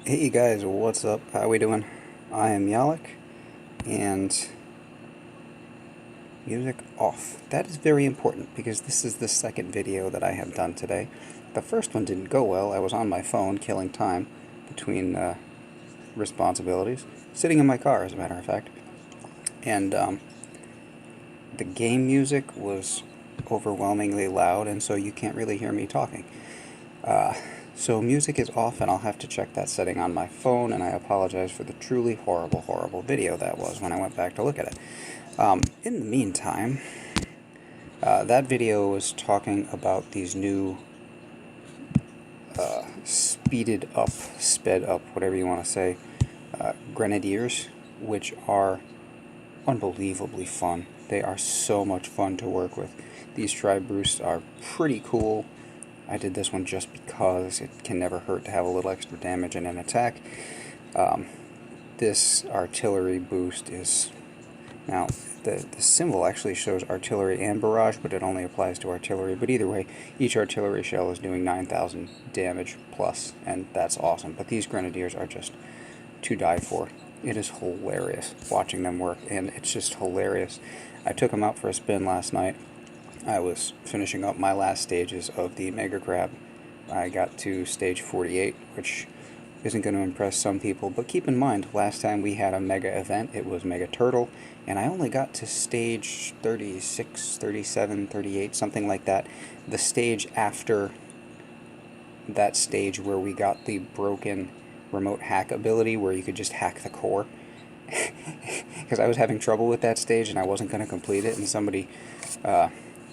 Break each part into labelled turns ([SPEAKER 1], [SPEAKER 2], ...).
[SPEAKER 1] Hey guys, what's up? How we doing? I am Yalik, and music off. That is very important because this is the second video that I have done today. The first one didn't go well. I was on my phone killing time between responsibilities, sitting in my car as a matter of fact, and the game music was overwhelmingly loud, and so you can't really hear me talking. Uh, so music is off, and I'll have to check that setting on my phone, and I apologize for the truly horrible, horrible video that was when I went back to look at it. In the meantime, that video was talking about these new speeded up, sped up, whatever you want to say, grenadiers, which are unbelievably fun. They are so much fun to work with. These tribe boosts are pretty cool. I did this one just because it can never hurt to have a little extra damage in an attack. This artillery boost is... Now, the symbol actually shows artillery and barrage, but it only applies to artillery. But either way, each artillery shell is doing 9,000 damage plus, and that's awesome. But these grenadiers are just to die for. It is hilarious watching them work, and it's just hilarious. I took them out for a spin last night. I was finishing up my last stages of the Mega Crab. I got to stage 48, which isn't going to impress some people, but keep in mind, last time we had a Mega event, it was Mega Turtle, and I only got to stage 36, 37, 38, something like that. The stage after that stage where we got the broken remote hack ability, where you could just hack the core. Because I was having trouble with that stage, and I wasn't going to complete it, and somebody...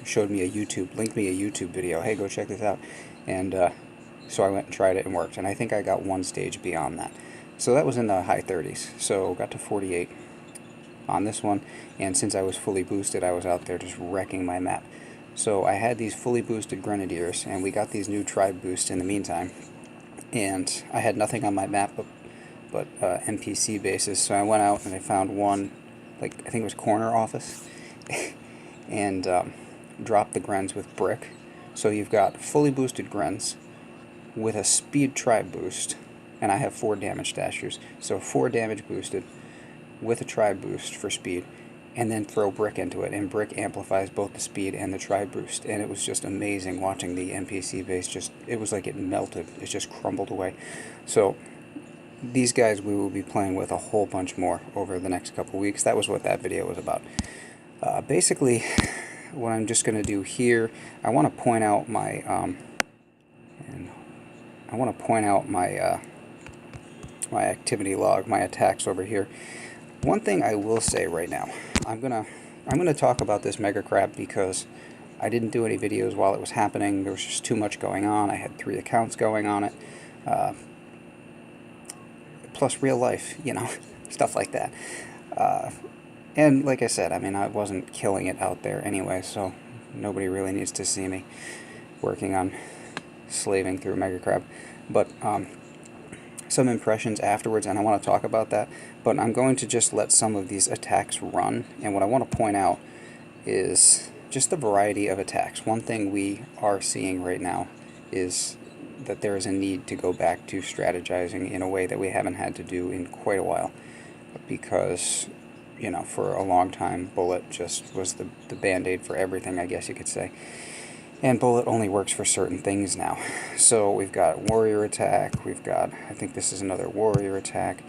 [SPEAKER 1] linked me a YouTube video. Hey, go check this out. And so I went and tried it and worked. And I think I got one stage beyond that. So that was in the high 30s. So got to 48 on this one. And since I was fully boosted, I was out there just wrecking my map. So I had these fully boosted grenadiers, and we got these new tribe boosts in the meantime. And I had nothing on my map but NPC bases. So I went out and I found one, like I think it was corner office, and dropped the Grens with brick. So you've got fully boosted Grens with a speed tribe boost, and I have 4 damage dashers, so 4 damage boosted with a tribe boost for speed, and then throw brick into it, and brick amplifies both the speed and the tribe boost. And it was just amazing watching the NPC base. It was like it melted. It just crumbled away. So these guys we will be playing with a whole bunch more over the next couple weeks. That was what that video was about. Basically, what I'm just going to do here, I want to point out my my activity log, my attacks over here. One thing I will say right now, I'm gonna talk about this Mega Crab because I didn't do any videos while it was happening. There was just too much going on. I had 3 accounts going on it, plus real life, stuff like that. And like I said, I mean, I wasn't killing it out there anyway, so nobody really needs to see me working on slaving through Mega Crab. But some impressions afterwards, and I want to talk about that, but I'm going to just let some of these attacks run. And what I want to point out is just the variety of attacks. One thing we are seeing right now is that there is a need to go back to strategizing in a way that we haven't had to do in quite a while, because for a long time, Bullet just was the band-aid for everything, I guess you could say. And Bullet only works for certain things now. So we've got Warrior Attack, we've got, I think this is another Warrior Attack.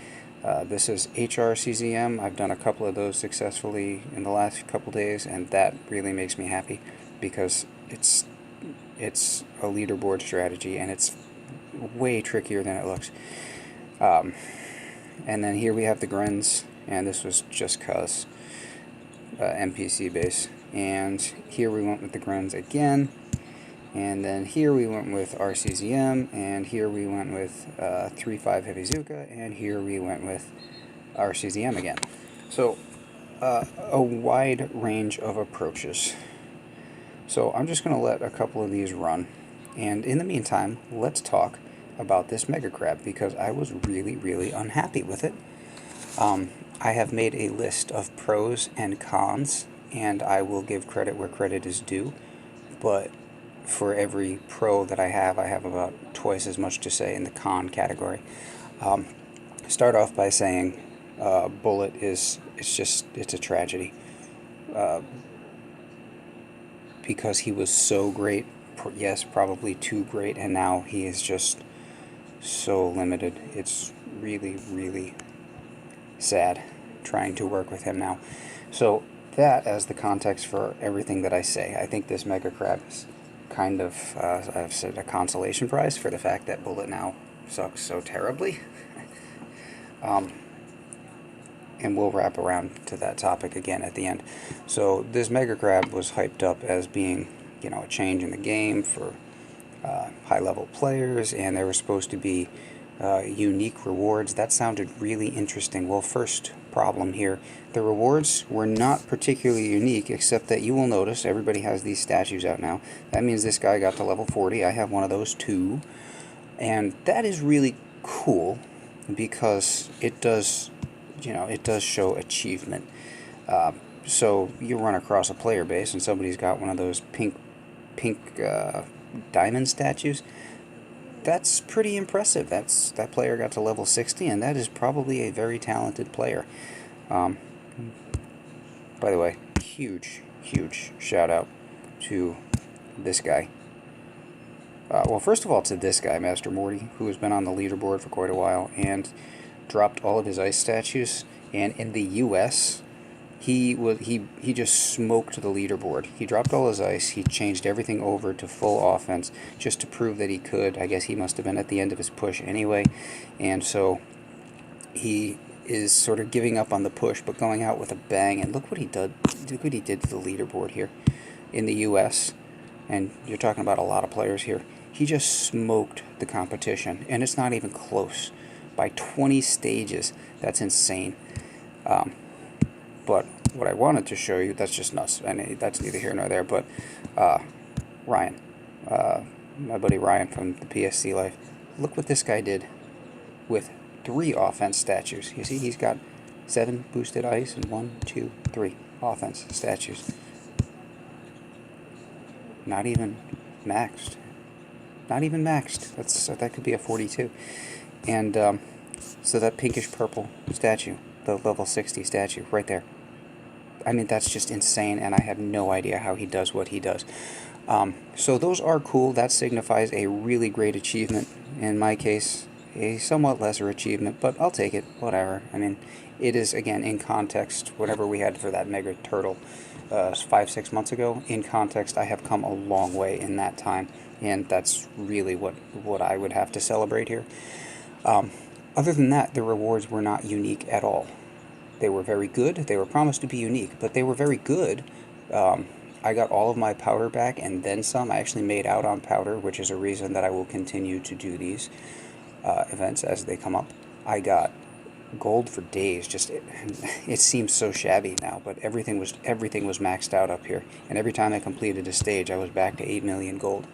[SPEAKER 1] This is HRCZM. I've done a couple of those successfully in the last couple days, and that really makes me happy because it's a leaderboard strategy, and it's way trickier than it looks. And then here we have the Grens, and this was just cause NPC base. And here we went with the Grens again, and then here we went with RCZM, and here we went with 3-5 Heavy Zuka, and here we went with RCZM again. So a wide range of approaches. So I'm just going to let a couple of these run, and in the meantime, let's talk about this Mega Crab, because I was really, really unhappy with it. I have made a list of pros and cons, and I will give credit where credit is due, but for every pro that I have about twice as much to say in the con category. Start off by saying Bullet it's a tragedy. Because he was so great, yes, probably too great, and now he is just so limited. It's really, really sad trying to work with him now. So that as the context for everything that I say, I think this Mega Crab is kind of, I've said, a consolation prize for the fact that Bullet now sucks so terribly. And we'll wrap around to that topic again at the end. So this Mega Crab was hyped up as being, a change in the game for high-level players, and there were supposed to be unique rewards. That sounded really interesting. Well, first problem here, the rewards were not particularly unique, except that you will notice everybody has these statues out now. That means this guy got to level 40. I have one of those too. And that is really cool because it does, it does show achievement. So you run across a player base and somebody's got one of those pink diamond statues. That's pretty impressive. That player got to level 60, and that is probably a very talented player. By the way, huge shout out to this guy. Well, first of all, to this guy, Master Morty, who has been on the leaderboard for quite a while and dropped all of his ice statues. And in the U.S., he just smoked the leaderboard. He dropped all his ice. He changed everything over to full offense just to prove that he could. I guess he must have been at the end of his push anyway, and so he is sort of giving up on the push, but going out with a bang. And look what he did. Look what he did to the leaderboard here in the U.S. And you're talking about a lot of players here. He just smoked the competition, and it's not even close. By 20 stages. That's insane. But what I wanted to show you, that's just nuts, and that's neither here nor there, but Ryan, my buddy Ryan from the PSC Life, look what this guy did with 3 offense statues. You see, he's got 7 boosted ice and 1, 2, 3 offense statues. Not even maxed. Not even maxed. That could be a 42. And so that pinkish purple statue, the level 60 statue, right there. I mean, that's just insane, and I have no idea how he does what he does. So those are cool. That signifies a really great achievement. In my case, a somewhat lesser achievement, but I'll take it, whatever. I mean, it is, again, in context, whatever we had for that Mega Turtle 5-6 months ago, in context, I have come a long way in that time, and that's really what I would have to celebrate here. Other than that, the rewards were not unique at all. They were very good. They were promised to be unique, but they were very good. I got all of my powder back and then some. I actually made out on powder, which is a reason that I will continue to do these events as they come up. I got gold for days. Just it seems so shabby now, but everything was maxed out up here. And every time I completed a stage, I was back to 8 million gold.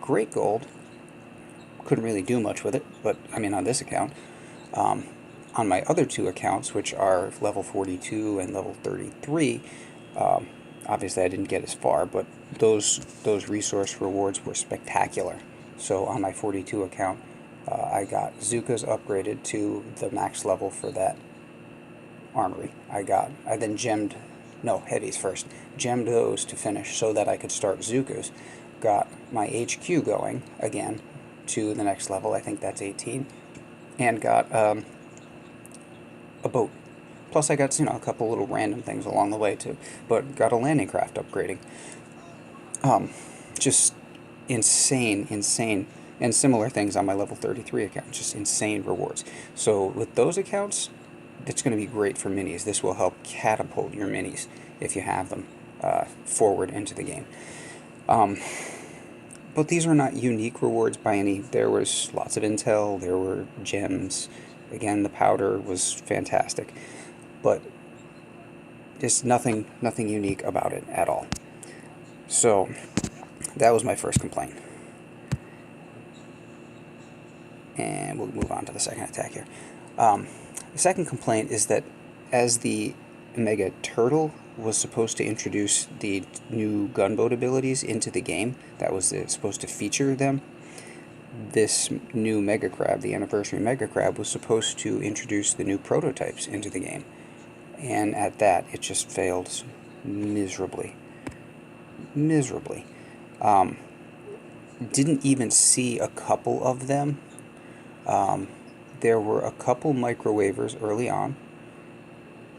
[SPEAKER 1] Great gold. Couldn't really do much with it, but I mean on this account. On my other 2 accounts, which are level 42 and level 33, obviously I didn't get as far, but those resource rewards were spectacular. So on my 42 account, I got Zukas upgraded to the max level for that armory. I then gemmed, no, heavies first, gemmed those to finish so that I could start Zukas. Got my HQ going again to the next level, I think that's 18, and got a boat. Plus I got, a couple little random things along the way too, but got a landing craft upgrading. Just insane, and similar things on my level 33 account, just insane rewards. So with those accounts, it's going to be great for minis. This will help catapult your minis, if you have them, forward into the game. But these were not unique rewards by any. There was lots of intel, there were gems. Again, the powder was fantastic. But just nothing unique about it at all. So that was my first complaint. And we'll move on to the second attack here. The second complaint is that as the Mega Turtle was supposed to introduce the new gunboat abilities into the game, that was supposed to feature them, this new Mega Crab, the Anniversary Mega Crab, was supposed to introduce the new prototypes into the game. And at that, it just failed miserably. Miserably. Didn't even see a couple of them. There were a couple microwavers early on,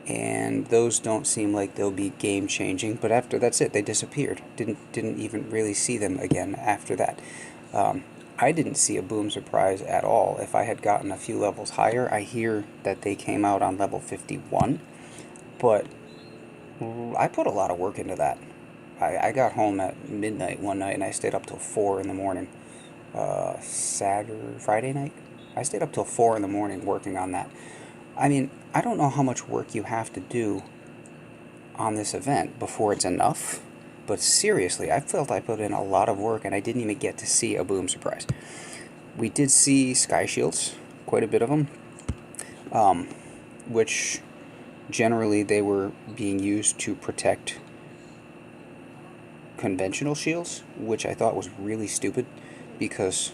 [SPEAKER 1] and those don't seem like they'll be game-changing, but after that's it, they disappeared. Didn't even really see them again after that. I didn't see a Boom Surprise at all. If I had gotten a few levels higher, I hear that they came out on level 51, but I put a lot of work into that. I got home at midnight one night and I stayed up till 4 in the morning. Friday night? I stayed up till 4 in the morning working on that. I mean, I don't know how much work you have to do on this event before it's enough, but seriously, I felt I put in a lot of work and I didn't even get to see a Boom Surprise. We did see Sky Shields, quite a bit of them, which generally they were being used to protect conventional shields, which I thought was really stupid because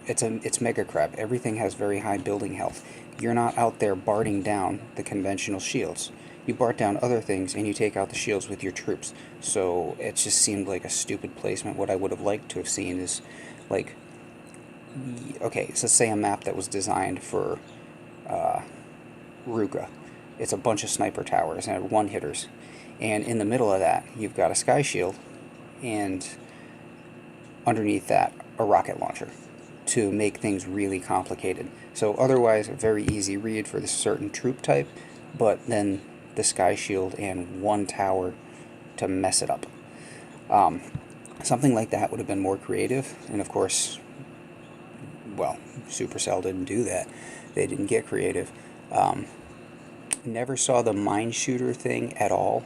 [SPEAKER 1] it's Mega Crab. Everything has very high building health. You're not out there barting down the conventional shields. You bart down other things and you take out the shields with your troops. So it just seemed like a stupid placement. What I would have liked to have seen is, like, okay, so say a map that was designed for Ruka. It's a bunch of sniper towers and one-hitters. And in the middle of that, you've got a sky shield, and underneath that, a rocket launcher to make things really complicated. So otherwise, a very easy read for this certain troop type, but then the sky shield and one tower to mess it up. Something like that would have been more creative, and of course, well, Supercell didn't do that. They didn't get creative. Never saw the mine shooter thing at all.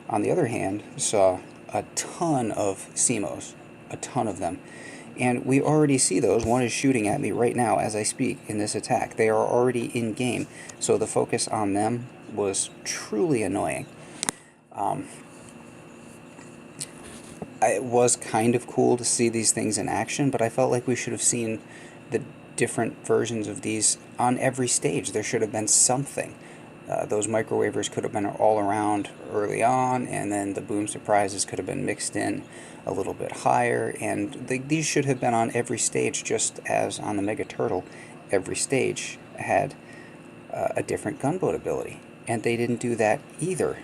[SPEAKER 1] On the other hand, saw a ton of CMOs, a ton of them. And we already see those. One is shooting at me right now as I speak in this attack. They are already in game, so the focus on them was truly annoying. It was kind of cool to see these things in action, but I felt like we should have seen the different versions of these on every stage. There should have been something. Those microwavers could have been all around early on, and then the Boom Surprises could have been mixed in a little bit higher, and these should have been on every stage, just as on the Mega Turtle, every stage had a different gunboat ability, and they didn't do that either.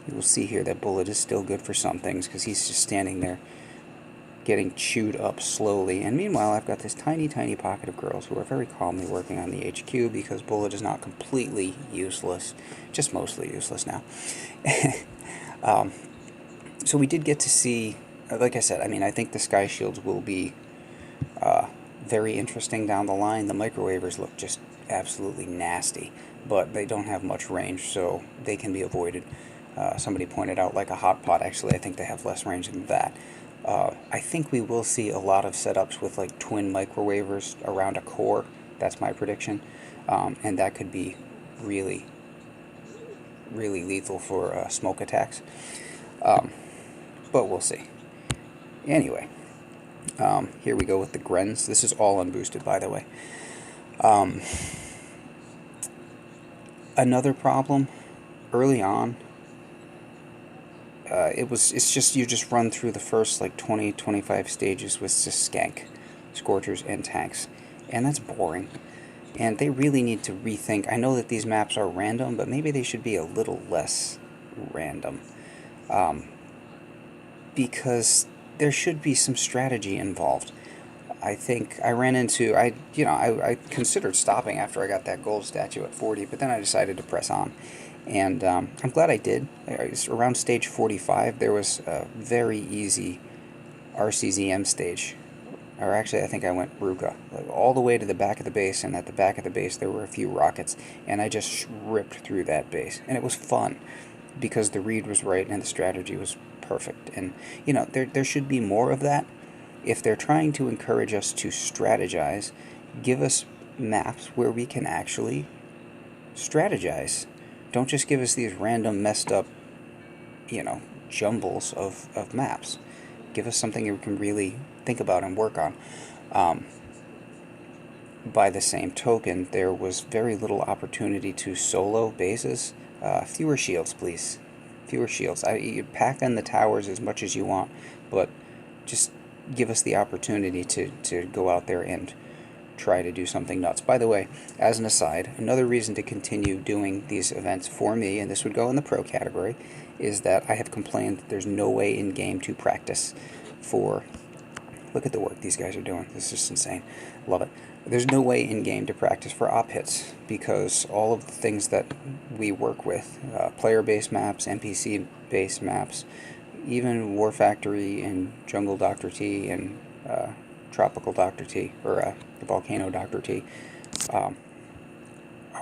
[SPEAKER 1] You will see here that Bullet is still good for some things, because he's just standing there getting chewed up slowly, and meanwhile I've got this tiny pocket of girls who are very calmly working on the HQ because Bullet is not completely useless, just mostly useless now. So we did get to see, like I said, I mean, I think the Sky Shields will be very interesting down the line. The microwavers look just absolutely nasty, but they don't have much range, so they can be avoided. Somebody pointed out, like a hot pot, actually I think they have less range than that. I think we will see a lot of setups with like twin microwavers around a core. That's my prediction. And that could be really, really lethal for smoke attacks. But we'll see. Anyway, here we go with the Grens. This is all unboosted, by the way. Another problem early on. It's just, you just run through the first like 20-25 stages with just skank, scorchers, and tanks, and that's boring. And they really need to rethink. I know that these maps are random, but maybe they should be a little less random, because there should be some strategy involved. I think I ran into, I considered stopping after I got that gold statue at 40, but then I decided to press on. And I'm glad I did. Around stage 45, there was a very easy RCZM stage. Or actually, I think I went Ruka, like all the way to the back of the base, and at the back of the base there were a few rockets, and I just ripped through that base. And it was fun, because the read was right and the strategy was perfect. And, there should be more of that. If they're trying to encourage us to strategize, give us maps where we can actually strategize. Don't just give us these random messed up, jumbles of maps. Give us something we can really think about and work on. By the same token, there was very little opportunity to solo bases. Fewer shields, please. Fewer shields. You pack on the towers as much as you want, but just give us the opportunity to go out there and try to do something nuts. By the way, as an aside, another reason to continue doing these events for me, and this would go in the pro category, is that I have complained that there's no way in-game to practice for... Look at the work these guys are doing. This is just insane. Love it. There's no way in-game to practice for op hits because all of the things that we work with, player-based maps, NPC-based maps, even War Factory and Jungle Dr. T and Tropical Dr. T, or Volcano Dr. T,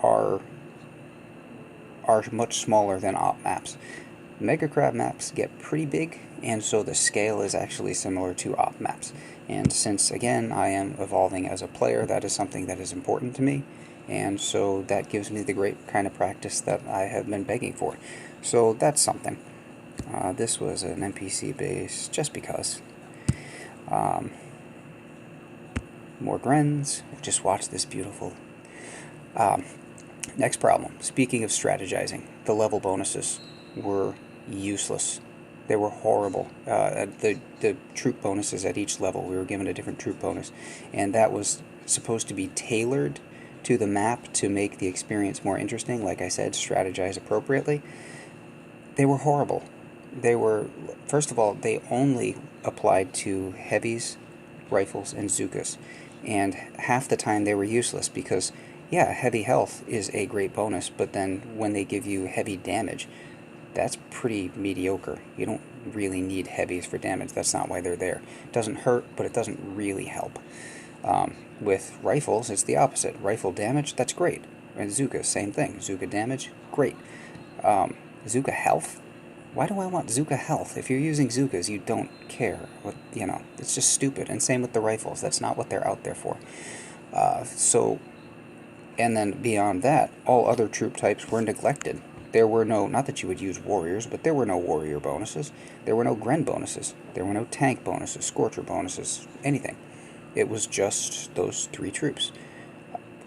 [SPEAKER 1] are much smaller than op maps. Megacrab maps get pretty big, and so the scale is actually similar to op maps. And since, again, I am evolving as a player, that is something that is important to me, and so that gives me the great kind of practice that I have been begging for. So that's something. This was an NPC base, just because. More Grens. Just watch this beautiful... next problem. Speaking of strategizing, the level bonuses were useless. They were horrible. The troop bonuses at each level, we were given a different troop bonus, and that was supposed to be tailored to the map to make the experience more interesting. Like I said, strategize appropriately. They were horrible. They were, first of all, they only applied to heavies, rifles, and Zookas, and half the time they were useless because, yeah, heavy health is a great bonus, but then when they give you heavy damage, that's pretty mediocre. You don't really need heavies for damage. That's not why they're there. It doesn't hurt, but it doesn't really help. With rifles, it's the opposite. Rifle damage, that's great. And Zooka, same thing. Zooka damage, great. Zooka health? Why do I want Zooka health? If you're using Zookas, you don't care. It's just stupid. And same with the rifles. That's not what they're out there for. And then beyond that, all other troop types were neglected. There were no, not that you would use warriors, but there were no warrior bonuses. There were no Gren bonuses. There were no tank bonuses, Scorcher bonuses, anything. It was just those three troops.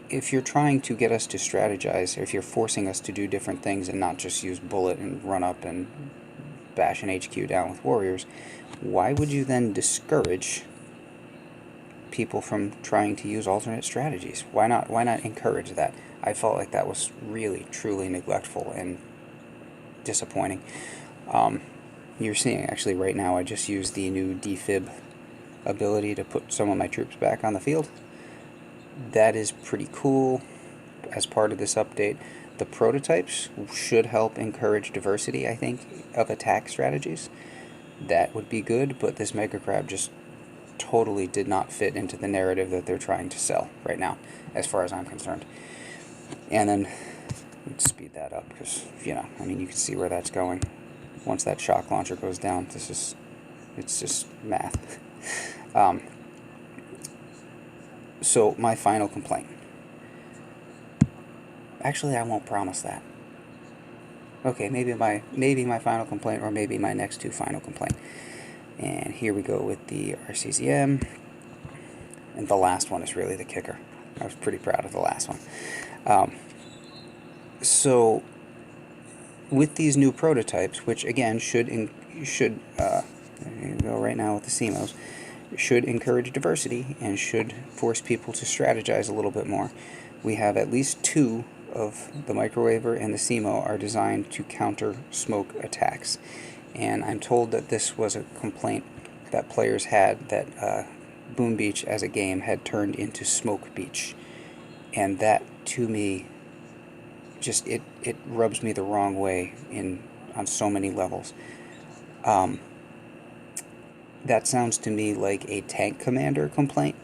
[SPEAKER 1] If you're trying to get us to strategize, if you're forcing us to do different things and not just use bullet and run up and bash an HQ down with warriors, why would you then discourage people from trying to use alternate strategies? Why not encourage that? I felt like that was really, truly neglectful and disappointing. You're seeing, actually, right now, I just used the new defib ability to put some of my troops back on the field. That is pretty cool as part of this update. The prototypes should help encourage diversity, I think, of attack strategies. That would be good, but this Mega Crab just totally did not fit into the narrative that they're trying to sell right now, as far as I'm concerned. And then, let's speed that up, because, you can see where that's going. Once that shock launcher goes down, it's just math. So, my final complaint. Actually, I won't promise that. Okay, maybe my final complaint, or maybe my next two final complaint. And here we go with the RCZM. And the last one is really the kicker. I was pretty proud of the last one. So, with these new prototypes, which again should go right now with the CMOs, should encourage diversity and should force people to strategize a little bit more. We have at least two of the Microwaver and the CMO are designed to counter smoke attacks. And I'm told that this was a complaint that players had, that Boom Beach as a game had turned into Smoke Beach. And that, to me, just it rubs me the wrong way on so many levels. That sounds to me like a tank commander complaint,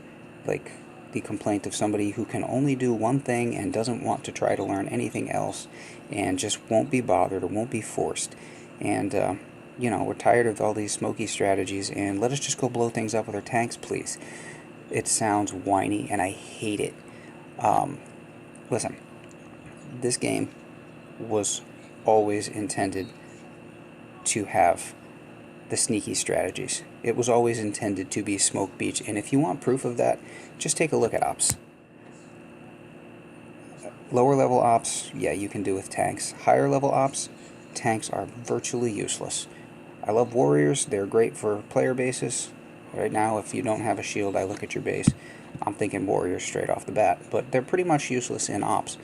[SPEAKER 1] like the complaint of somebody who can only do one thing and doesn't want to try to learn anything else and just won't be bothered or won't be forced. And, we're tired of all these smoky strategies, and let us just go blow things up with our tanks, please. It sounds whiny, and I hate it. Listen, this game was always intended to have the sneaky strategies. It was always intended to be Smoke Beach, and if you want proof of that, just take a look at ops. Lower level ops, yeah, you can do with tanks. Higher level ops, tanks are virtually useless. I love warriors, they're great for player bases. Right now, if you don't have a shield, I look at your base, I'm thinking warriors straight off the bat, but they're pretty much useless in ops.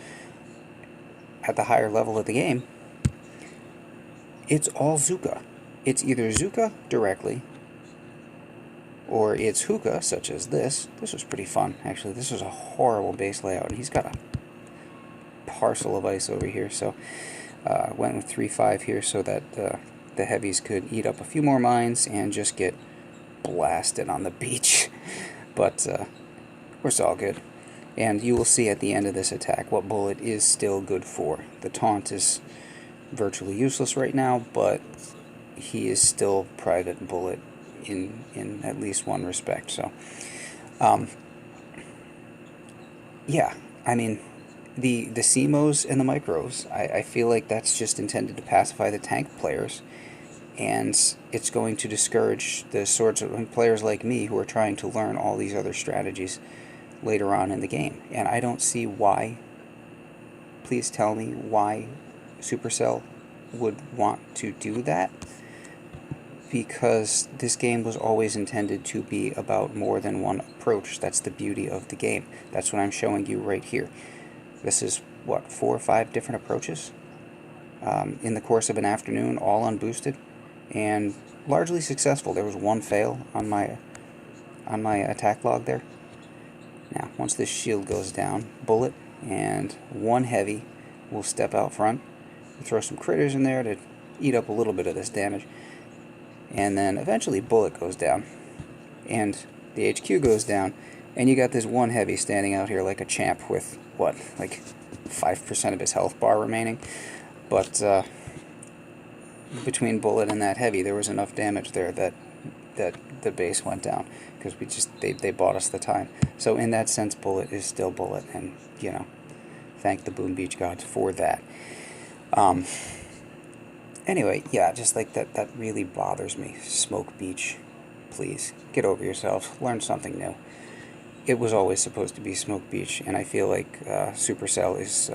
[SPEAKER 1] At the higher level of the game, it's all Zuka. It's either Zuka directly, or it's hookah, such as this. This was pretty fun, actually. This was a horrible base layout, and he's got a parcel of ice over here, so went with 3-5 here so that the heavies could eat up a few more mines and just get blasted on the beach. But it's all good. And you will see at the end of this attack what Bullet is still good for. The taunt is virtually useless right now, but he is still Private Bullet in at least one respect. So, yeah, I mean, the CMOs and the micros, I feel like that's just intended to pacify the tank players, and it's going to discourage the sorts of players like me who are trying to learn all these other strategies later on in the game. And I don't see why. Please tell me why Supercell would want to do that, because this game was always intended to be about more than one approach. That's the beauty of the game. That's what I'm showing you right here. This is, what, 4 or 5 different approaches in the course of an afternoon, all unboosted, and largely successful. There was one fail on my attack log there. Now, once this shield goes down, Bullet and one heavy will step out front, throw some critters in there to eat up a little bit of this damage, and then eventually Bullet goes down, and the HQ goes down, and you got this one heavy standing out here like a champ with, what, like 5% of his health bar remaining. But between Bullet and that heavy, there was enough damage there that the base went down, because they bought us the time. So in that sense, Bullet is still Bullet, and, you know, thank the Boom Beach gods for that. Anyway, yeah, just like that really bothers me. Smoke Beach, please, get over yourselves, learn something new. It was always supposed to be Smoke Beach, and I feel like Supercell is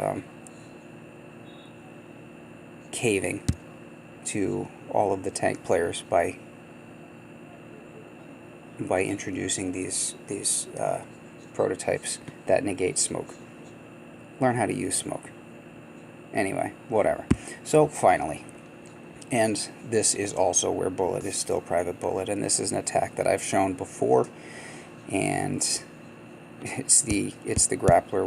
[SPEAKER 1] caving to all of the tank players by introducing these prototypes that negate smoke. Learn how to use smoke. Anyway, whatever. So finally, and this is also where Bullet is still Private Bullet, and this is an attack that I've shown before, and it's the grappler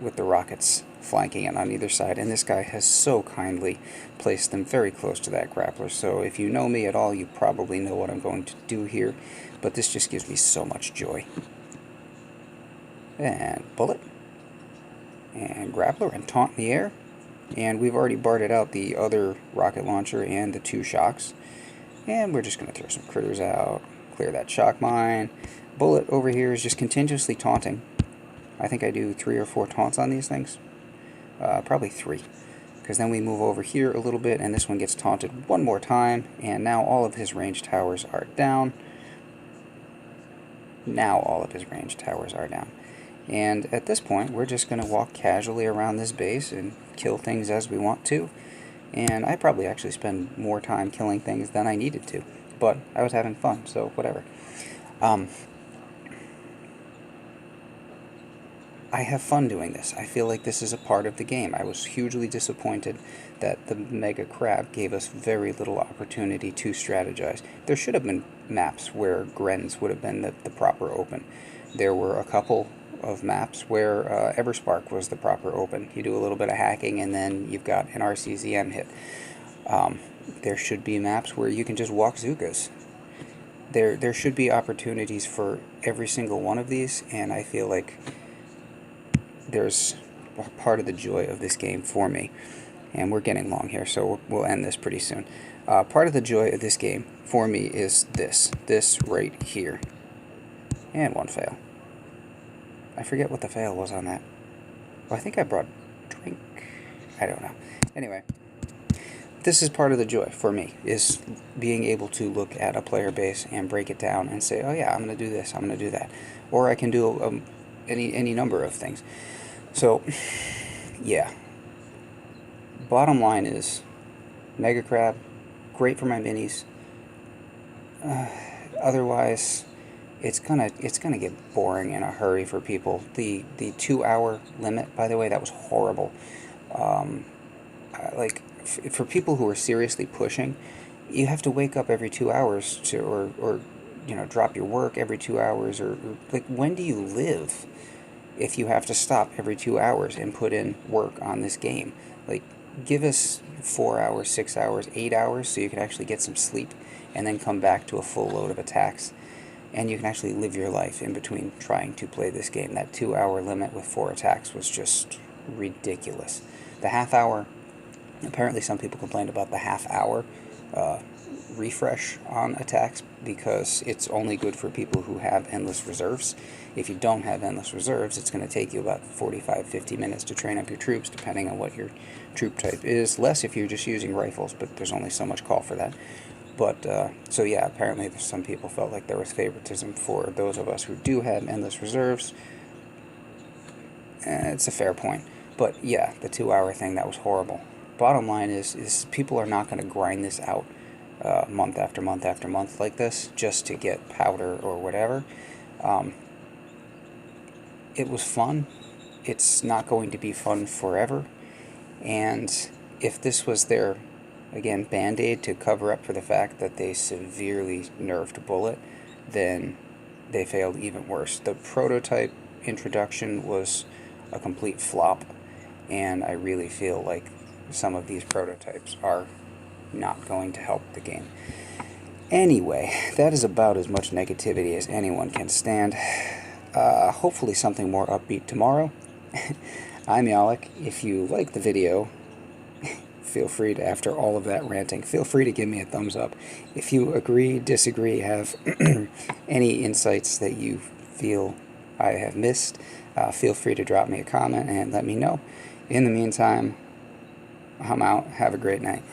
[SPEAKER 1] with the rockets flanking it on either side, and this guy has so kindly placed them very close to that grappler. So if you know me at all, you probably know what I'm going to do here, but this just gives me so much joy. And Bullet, and grappler, and taunt in the air, and we've already barred out the other rocket launcher and the 2 shocks, and we're just going to throw some critters out, clear that shock mine. Bullet over here is just continuously taunting. I think I do 3 or 4 taunts on these things. Probably 3. Because then we move over here a little bit, and this one gets taunted one more time, and now all of his range towers are down. Now all of his range towers are down. And at this point, we're just going to walk casually around this base and kill things as we want to. And I probably actually spend more time killing things than I needed to. But I was having fun, so whatever. I have fun doing this. I feel like this is a part of the game. I was hugely disappointed that the Mega Crab gave us very little opportunity to strategize. There should have been maps where Grens would have been the proper open. There were a couple of maps where Everspark was the proper open. You do a little bit of hacking, and then you've got an RCZM hit. There should be maps where you can just walk Zukas. There should be opportunities for every single one of these, and I feel like there's part of the joy of this game for me. And we're getting long here, so we'll end this pretty soon. Part of the joy of this game for me is this right here. And one fail. I forget what the fail was on that. Well, I think I brought drink. I don't know. Anyway, this is part of the joy for me, is being able to look at a player base and break it down and say, oh yeah, I'm going to do this, I'm going to do that. Or I can do any number of things. So, yeah. Bottom line is, Mega Crab, great for my minis. Otherwise, it's gonna get boring in a hurry for people. The 2 hour limit, by the way, that was horrible. Like, for people who are seriously pushing, you have to wake up every 2 hours to, or drop your work every 2 hours, or like, when do you live if you have to stop every 2 hours and put in work on this game? Like, give us 4 hours, 6 hours, 8 hours so you can actually get some sleep and then come back to a full load of attacks. And you can actually live your life in between trying to play this game. That 2 hour limit with 4 attacks was just ridiculous. The half hour, apparently some people complained about the half hour refresh on attacks because it's only good for people who have endless reserves. If you don't have endless reserves, it's going to take you about 45-50 minutes to train up your troops, depending on what your troop type is. Less if you're just using rifles, but there's only so much call for that. But, so yeah, apparently some people felt like there was favoritism for those of us who do have endless reserves. It's a fair point. But yeah, the 2 hour thing, that was horrible. Bottom line is people are not going to grind this out month after month after month like this just to get powder or whatever. It was fun. It's not going to be fun forever. And if this was their, again, band-aid to cover up for the fact that they severely nerfed Bullet, then they failed even worse. The prototype introduction was a complete flop, and I really feel like some of these prototypes are not going to help the game. Anyway, that is about as much negativity as anyone can stand. Hopefully something more upbeat tomorrow. I'm Yalek. If you like the video, feel free to, after all of that ranting, feel free to give me a thumbs up. If you agree, disagree, have any insights that you feel I have missed, feel free to drop me a comment and let me know. In the meantime, I'm out. Have a great night.